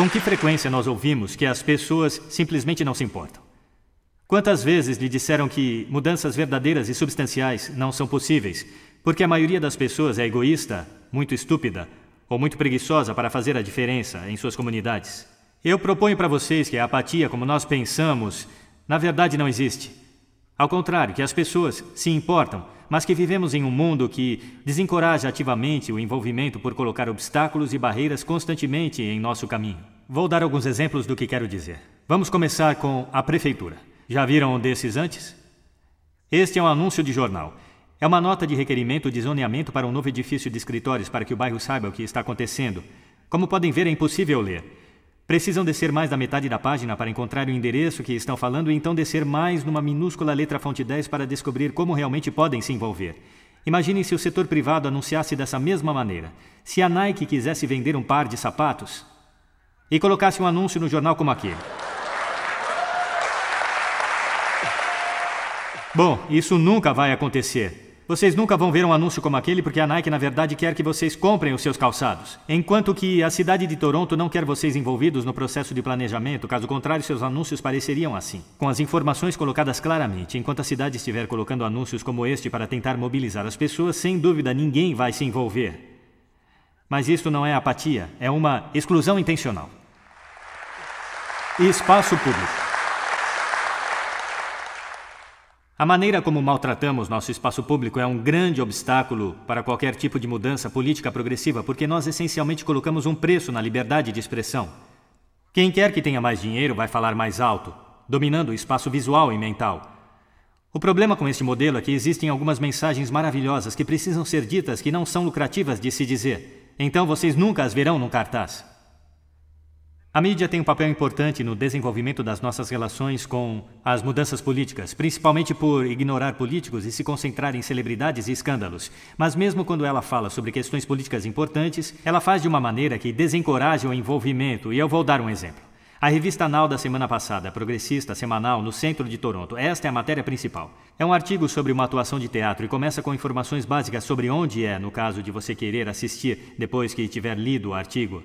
Com que frequência nós ouvimos que as pessoas simplesmente não se importam? Quantas vezes lhe disseram que mudanças verdadeiras e substanciais não são possíveis, porque a maioria das pessoas é egoísta, muito estúpida ou muito preguiçosa para fazer a diferença em suas comunidades? Eu proponho para vocês que a apatia, como nós pensamos, na verdade não existe. Ao contrário, que as pessoas se importam, mas que vivemos em um mundo que desencoraja ativamente o envolvimento por colocar obstáculos e barreiras constantemente em nosso caminho. Vou dar alguns exemplos do que quero dizer. Vamos começar com a prefeitura. Já viram um desses antes? Este é um anúncio de jornal. É uma nota de requerimento de zoneamento para um novo edifício de escritórios para que o bairro saiba o que está acontecendo. Como podem ver, é impossível ler. Precisam descer mais da metade da página para encontrar o endereço que estão falando e então descer mais numa minúscula letra fonte 10 para descobrir como realmente podem se envolver. Imaginem se o setor privado anunciasse dessa mesma maneira. Se a Nike quisesse vender um par de sapatos e colocasse um anúncio no jornal como aquele. Bom, isso nunca vai acontecer. Vocês nunca vão ver um anúncio como aquele porque a Nike, na verdade, quer que vocês comprem os seus calçados. Enquanto que a cidade de Toronto não quer vocês envolvidos no processo de planejamento, caso contrário, seus anúncios pareceriam assim. Com as informações colocadas claramente, enquanto a cidade estiver colocando anúncios como este para tentar mobilizar as pessoas, sem dúvida ninguém vai se envolver. Mas isso não é apatia, é uma exclusão intencional. Espaço público. A maneira como maltratamos nosso espaço público é um grande obstáculo para qualquer tipo de mudança política progressiva, porque nós essencialmente colocamos um preço na liberdade de expressão. Quem quer que tenha mais dinheiro vai falar mais alto, dominando o espaço visual e mental. O problema com este modelo é que existem algumas mensagens maravilhosas que precisam ser ditas que não são lucrativas de se dizer. Então vocês nunca as verão num cartaz. A mídia tem um papel importante no desenvolvimento das nossas relações com as mudanças políticas, principalmente por ignorar políticos e se concentrar em celebridades e escândalos. Mas mesmo quando ela fala sobre questões políticas importantes, ela faz de uma maneira que desencoraja o envolvimento, e eu vou dar um exemplo. A revista Now da semana passada, progressista, semanal, no centro de Toronto. Esta é a matéria principal. É um artigo sobre uma atuação de teatro e começa com informações básicas sobre onde é, no caso de você querer assistir depois que tiver lido o artigo.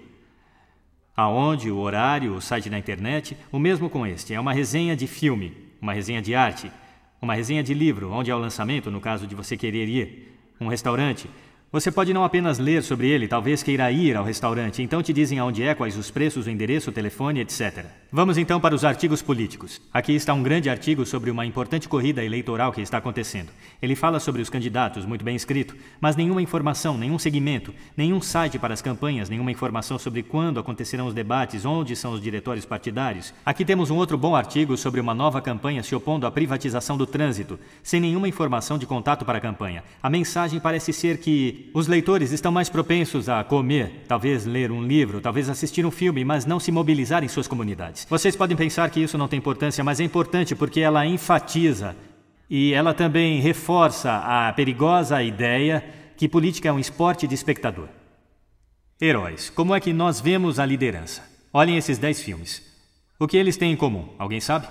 Aonde, o horário, o site da internet, o mesmo com este. É uma resenha de filme, uma resenha de arte, uma resenha de livro, onde é o lançamento, no caso de você querer ir, um restaurante. Você pode não apenas ler sobre ele, talvez queira ir ao restaurante, então te dizem aonde é, quais os preços, o endereço, o telefone, etc. Vamos então para os artigos políticos. Aqui está um grande artigo sobre uma importante corrida eleitoral que está acontecendo. Ele fala sobre os candidatos, muito bem escrito, mas nenhuma informação, nenhum segmento, nenhum site para as campanhas, nenhuma informação sobre quando acontecerão os debates, onde são os diretórios partidários. Aqui temos um outro bom artigo sobre uma nova campanha se opondo à privatização do trânsito, sem nenhuma informação de contato para a campanha. A mensagem parece ser que os leitores estão mais propensos a comer, talvez ler um livro, talvez assistir um filme, mas não se mobilizar em suas comunidades. Vocês podem pensar que isso não tem importância, mas é importante porque ela enfatiza e ela também reforça a perigosa ideia que política é um esporte de espectador. Heróis. Como é que nós vemos a liderança? Olhem esses 10 filmes. O que eles têm em comum? Alguém sabe?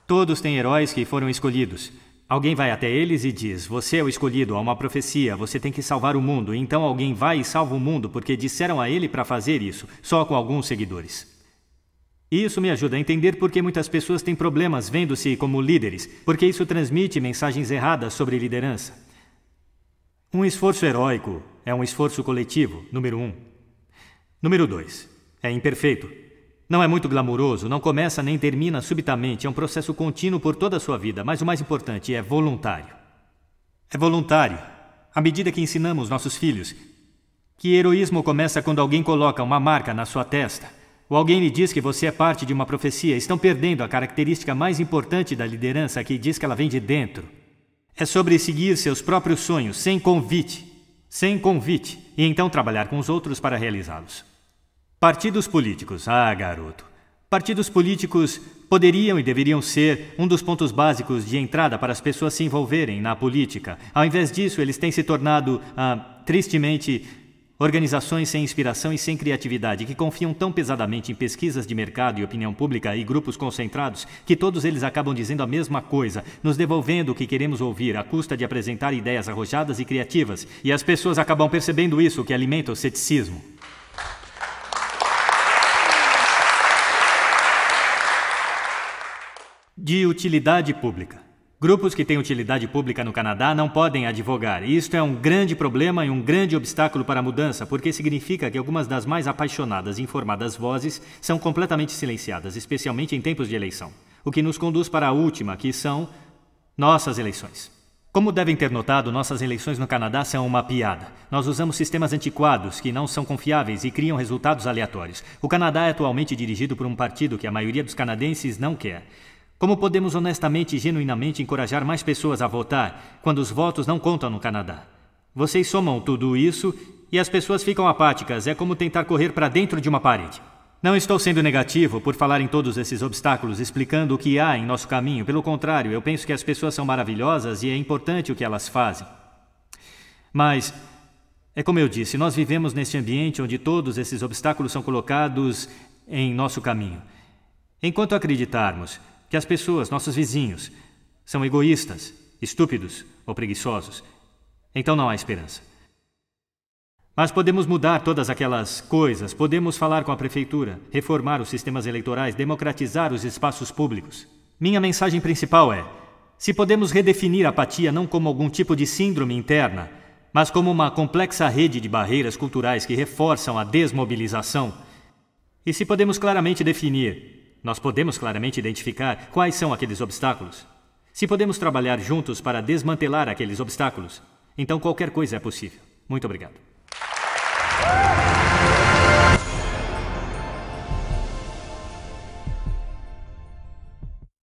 Todos têm heróis que foram escolhidos. Alguém vai até eles e diz, você é o escolhido, há uma profecia, você tem que salvar o mundo. Então alguém vai e salva o mundo porque disseram a ele para fazer isso, só com alguns seguidores. E isso me ajuda a entender por que muitas pessoas têm problemas vendo-se como líderes, porque isso transmite mensagens erradas sobre liderança. Um esforço heróico é um esforço coletivo, número 1. Número 2, é imperfeito. Não é muito glamuroso, não começa nem termina subitamente, é um processo contínuo por toda a sua vida, mas o mais importante é voluntário. É voluntário, à medida que ensinamos nossos filhos que heroísmo começa quando alguém coloca uma marca na sua testa, ou alguém lhe diz que você é parte de uma profecia, estão perdendo a característica mais importante da liderança que diz que ela vem de dentro. É sobre seguir seus próprios sonhos, sem convite, e então trabalhar com os outros para realizá-los. Partidos políticos. Ah, garoto. Partidos políticos poderiam e deveriam ser um dos pontos básicos de entrada para as pessoas se envolverem na política. Ao invés disso, eles têm se tornado, tristemente, organizações sem inspiração e sem criatividade, que confiam tão pesadamente em pesquisas de mercado e opinião pública e grupos concentrados, que todos eles acabam dizendo a mesma coisa, nos devolvendo o que queremos ouvir, à custa de apresentar ideias arrojadas e criativas. E as pessoas acabam percebendo isso, o que alimenta o ceticismo. de utilidade pública. Grupos que têm utilidade pública no Canadá não podem advogar. E isto é um grande problema e um grande obstáculo para a mudança, porque significa que algumas das mais apaixonadas e informadas vozes são completamente silenciadas, especialmente em tempos de eleição. O que nos conduz para a última, que são nossas eleições. Como devem ter notado, nossas eleições no Canadá são uma piada. Nós usamos sistemas antiquados que não são confiáveis e criam resultados aleatórios. O Canadá é atualmente dirigido por um partido que a maioria dos canadenses não quer. Como podemos honestamente e genuinamente encorajar mais pessoas a votar quando os votos não contam no Canadá? Vocês somam tudo isso e as pessoas ficam apáticas. É como tentar correr para dentro de uma parede. Não estou sendo negativo por falar em todos esses obstáculos, explicando o que há em nosso caminho. Pelo contrário, eu penso que as pessoas são maravilhosas e é importante o que elas fazem. Mas, é como eu disse, nós vivemos neste ambiente onde todos esses obstáculos são colocados em nosso caminho. Enquanto acreditarmos que as pessoas, nossos vizinhos, são egoístas, estúpidos ou preguiçosos, então não há esperança. Mas podemos mudar todas aquelas coisas, podemos falar com a prefeitura, reformar os sistemas eleitorais, democratizar os espaços públicos. Minha mensagem principal é: se podemos redefinir a apatia não como algum tipo de síndrome interna, mas como uma complexa rede de barreiras culturais que reforçam a desmobilização, e se podemos claramente definir, nós podemos claramente identificar quais são aqueles obstáculos. Se podemos trabalhar juntos para desmantelar aqueles obstáculos, então qualquer coisa é possível. Muito obrigado.